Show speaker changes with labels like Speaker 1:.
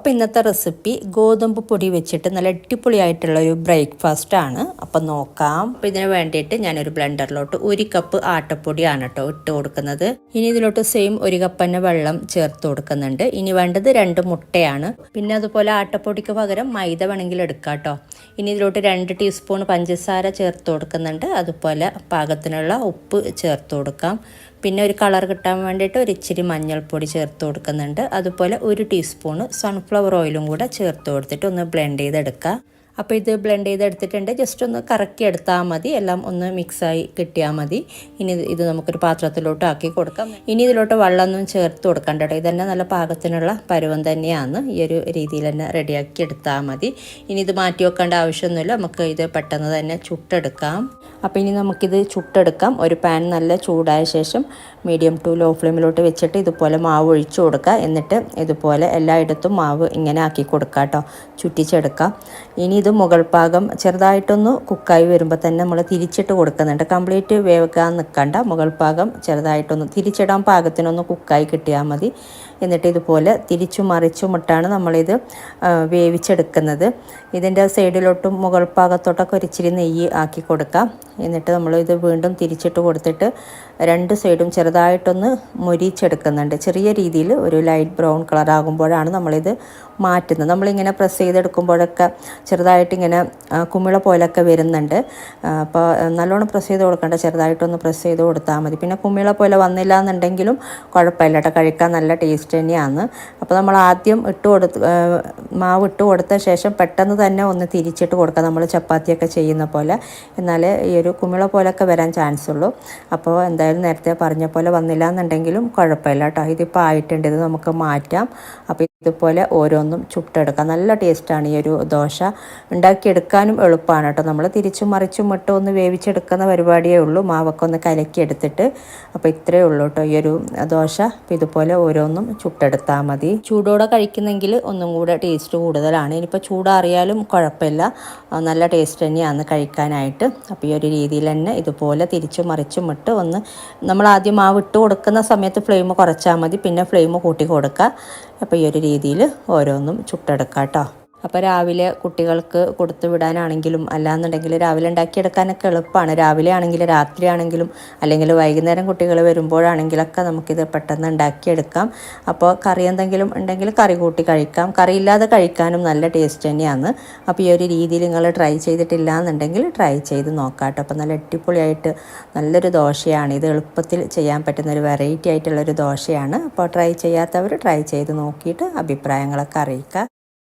Speaker 1: അപ്പോൾ ഇന്നത്തെ റെസിപ്പി ഗോതമ്പ് പൊടി വെച്ചിട്ട് നല്ല അടിപൊളിയായിട്ടുള്ളൊരു ബ്രേക്ക്ഫാസ്റ്റാണ്. അപ്പോൾ നോക്കാം. അപ്പോൾ ഇതിന് വേണ്ടിയിട്ട് ഞാനൊരു ബ്ലെൻഡറിലോട്ട് 1 കപ്പ് ആട്ടപ്പൊടിയാണ് കേട്ടോ ഇട്ട് കൊടുക്കുന്നത്. ഇനി ഇതിലോട്ട് സെയിം 1 കപ്പ് തന്നെ വെള്ളം ചേർത്ത് കൊടുക്കുന്നുണ്ട്. ഇനി വേണ്ടത് 2 മുട്ടയാണ്. പിന്നെ അതുപോലെ ആട്ടപ്പൊടിക്ക് പകരം മൈദ വേണമെങ്കിൽ എടുക്കാം കേട്ടോ. ഇനി ഇതിലോട്ട് 2 ടീസ്പൂൺ പഞ്ചസാര ചേർത്ത് കൊടുക്കുന്നുണ്ട്. അതുപോലെ പാകത്തിനുള്ള ഉപ്പ് ചേർത്ത് കൊടുക്കാം. പിന്നെ ഒരു കളർ കിട്ടാൻ വേണ്ടിയിട്ട് ഒരു ഇച്ചിരി മഞ്ഞൾപ്പൊടി ചേർത്ത് കൊടുക്കുന്നുണ്ട്. അതുപോലെ 1 ടീസ്പൂണ് സൺഫ്ലവർ ഓയിലും കൂടെ ചേർത്ത് കൊടുത്തിട്ട് ഒന്ന് ബ്ലെൻഡ് ചെയ്തെടുക്കുക. അപ്പോൾ ഇത് ബ്ലെൻഡ് ചെയ്തെടുത്തിട്ടുണ്ട്. ജസ്റ്റ് ഒന്ന് കറക്കി എടുത്താൽ മതി, എല്ലാം ഒന്ന് മിക്സായി കിട്ടിയാൽ മതി. ഇനി ഇത് നമുക്കൊരു പാത്രത്തിലോട്ട് ആക്കി കൊടുക്കാം. ഇനി ഇതിലോട്ട് വെള്ളമൊന്നും ചേർത്ത് കൊടുക്കണ്ട കേട്ടോ. ഇതന്നെ നല്ല പാകത്തിനുള്ള പരുവം തന്നെയാണ്. ഈ ഒരു രീതിയിൽ തന്നെ റെഡിയാക്കി എടുത്താൽ മതി. ഇനി ഇത് മാറ്റി വെക്കേണ്ട ആവശ്യമൊന്നുമില്ല, നമുക്ക് ഇത് പെട്ടെന്ന് തന്നെ ചുട്ടെടുക്കാം. അപ്പോൾ ഇനി നമുക്കിത് ചുട്ടെടുക്കാം. ഒരു പാൻ നല്ല ചൂടായ ശേഷം മീഡിയം ടു ലോ ഫ്ലെയിമിലോട്ട് വെച്ചിട്ട് ഇതുപോലെ മാവ് ഒഴിച്ചു കൊടുക്കുക. എന്നിട്ട് ഇതുപോലെ എല്ലായിടത്തും മാവ് ഇങ്ങനെ ആക്കി കൊടുക്കുക കേട്ടോ, ചുറ്റിച്ചെടുക്കാം. ഇനി ഇത് മുകൾ ഭാഗം ചെറുതായിട്ടൊന്ന് കുക്കായി വരുമ്പോൾ തന്നെ നമ്മൾ തിരിച്ചിട്ട് കൊടുക്കുന്നുണ്ട്. കംപ്ലീറ്റ് വേവിക്കാൻ നിൽക്കണ്ട, മുകൾ ഭാഗം ചെറുതായിട്ടൊന്ന് തിരിച്ചിടാൻ പാകത്തിനൊന്ന് കുക്കായി കിട്ടിയാൽ മതി. എന്നിട്ട് ഇതുപോലെ തിരിച്ചും മറിച്ചും ഇട്ടാണ് നമ്മളിത് വേവിച്ചെടുക്കുന്നത്. ഇതിൻ്റെ സൈഡിലോട്ടും മുകൾ ഭാഗത്തോട്ടൊക്കെ ഒരിച്ചിരി നെയ്യ് ആക്കി കൊടുക്കാം. എന്നിട്ട് നമ്മളിത് വീണ്ടും തിരിച്ചിട്ട് കൊടുത്തിട്ട് 2 സൈഡും ചെറുതായിട്ടൊന്ന് മൊരിച്ചെടുക്കുന്നുണ്ട്. ചെറിയ രീതിയിൽ ഒരു ലൈറ്റ് ബ്രൗൺ കളർ ആകുമ്പോഴാണ് നമ്മളിത് മാറ്റുന്നത്. നമ്മളിങ്ങനെ പ്രസ് ചെയ്തെടുക്കുമ്പോഴൊക്കെ ചെറുതായിട്ടിങ്ങനെ കുമിള പോലൊക്കെ വരുന്നുണ്ട്. അപ്പോൾ നല്ലോണം പ്രസ് ചെയ്ത് കൊടുക്കേണ്ട, ചെറുതായിട്ടൊന്ന് പ്രസ് ചെയ്ത് കൊടുത്താൽ മതി. പിന്നെ കുമിള പോലെ വന്നില്ല എന്നുണ്ടെങ്കിലും കുഴപ്പമില്ല കേട്ടോ, കഴിക്കാൻ നല്ല ടേസ്റ്റ് തന്നെയാണ്. അപ്പോൾ നമ്മൾ ആദ്യം മാവ് ഇട്ട് കൊടുത്ത ശേഷം പെട്ടെന്ന് തന്നെ ഒന്ന് തിരിച്ചിട്ട് കൊടുക്കുക, നമ്മൾ ചപ്പാത്തിയൊക്കെ ചെയ്യുന്ന പോലെ. എന്നാലേ ഈ ഒരു കുമിള പോലൊക്കെ വരാൻ ചാൻസ് ഉള്ളൂ. അപ്പോൾ എന്തായാലും നേരത്തെ പറഞ്ഞ പോലെ വന്നില്ല എന്നുണ്ടെങ്കിലും കുഴപ്പമില്ല കേട്ടോ. ഇതിപ്പോൾ ആയിട്ടുണ്ട്, ഇത് നമുക്ക് മാറ്റാം. അപ്പോൾ ഇതുപോലെ ഓരോന്നും ചുട്ടെടുക്കാം. നല്ല ടേസ്റ്റാണ് ഈ ഒരു ദോശ. ഉണ്ടാക്കിയെടുക്കാനും എളുപ്പമാണ് കേട്ടോ. നമ്മൾ തിരിച്ചും മറിച്ചും ഇട്ട് ഒന്ന് വേവിച്ചെടുക്കുന്ന പരിപാടിയേ ഉള്ളൂ, മാവൊക്കെ ഒന്ന് കലക്കിയെടുത്തിട്ട്. അപ്പോൾ ഇത്രയേ ഉള്ളൂ കേട്ടോ ഈ ഒരു ദോശ. അപ്പോൾ ഇതുപോലെ ഓരോന്നും ചുട്ടെടുത്താൽ മതി. ചൂടോടെ കഴിക്കുന്നെങ്കിൽ ഒന്നും കൂടെ ടേസ്റ്റ് കൂടുതലാണ്. ഇനിയിപ്പോൾ ചൂടാറിയാലും കുഴപ്പമില്ല, നല്ല ടേസ്റ്റ് തന്നെയാണ് കഴിക്കാനായിട്ട്. അപ്പോൾ ഈ ഒരു രീതിയിൽ തന്നെ ഇതുപോലെ തിരിച്ചും മറിച്ചും ഇട്ട് ഒന്ന് നമ്മൾ ആദ്യം മാവ് ഇട്ട് കൊടുക്കുന്ന സമയത്ത് ഫ്ലെയിം കുറച്ചാൽ മതി, പിന്നെ ഫ്ലെയിം കൂട്ടി കൊടുക്കുക. അപ്പോൾ ഈ ഒരു രീതിയിൽ ഓരോന്നും ചുട്ടെടുക്കാം കേട്ടോ. അപ്പോൾ രാവിലെ കുട്ടികൾക്ക് കൊടുത്തു വിടാനാണെങ്കിലും അല്ലാന്നുണ്ടെങ്കിൽ രാവിലെ ഉണ്ടാക്കിയെടുക്കാനൊക്കെ എളുപ്പമാണ്. രാവിലെ ആണെങ്കിലും രാത്രി ആണെങ്കിലും അല്ലെങ്കിൽ വൈകുന്നേരം കുട്ടികൾ വരുമ്പോഴാണെങ്കിലൊക്കെ നമുക്കിത് പെട്ടെന്ന് ഉണ്ടാക്കിയെടുക്കാം. അപ്പോൾ കറി എന്തെങ്കിലും ഉണ്ടെങ്കിൽ കറി കൂട്ടി കഴിക്കാം, കറിയില്ലാതെ കഴിക്കാനും നല്ല ടേസ്റ്റ് തന്നെയാണ്. അപ്പോൾ ഈ ഒരു രീതിയിൽ നിങ്ങൾ ട്രൈ ചെയ്തിട്ടില്ല എന്നുണ്ടെങ്കിൽ ട്രൈ ചെയ്ത് നോക്കാം കേട്ടോ. അപ്പോൾ നല്ല അടിപൊളിയായിട്ട് നല്ലൊരു ദോശയാണ് ഇത്. എളുപ്പത്തിൽ ചെയ്യാൻ പറ്റുന്ന ഒരു വെറൈറ്റി ആയിട്ടുള്ളൊരു ദോശയാണ്. അപ്പോൾ ട്രൈ ചെയ്യാത്തവർ ട്രൈ ചെയ്ത് നോക്കിയിട്ട് അഭിപ്രായങ്ങളൊക്കെ അറിയിക്കുക.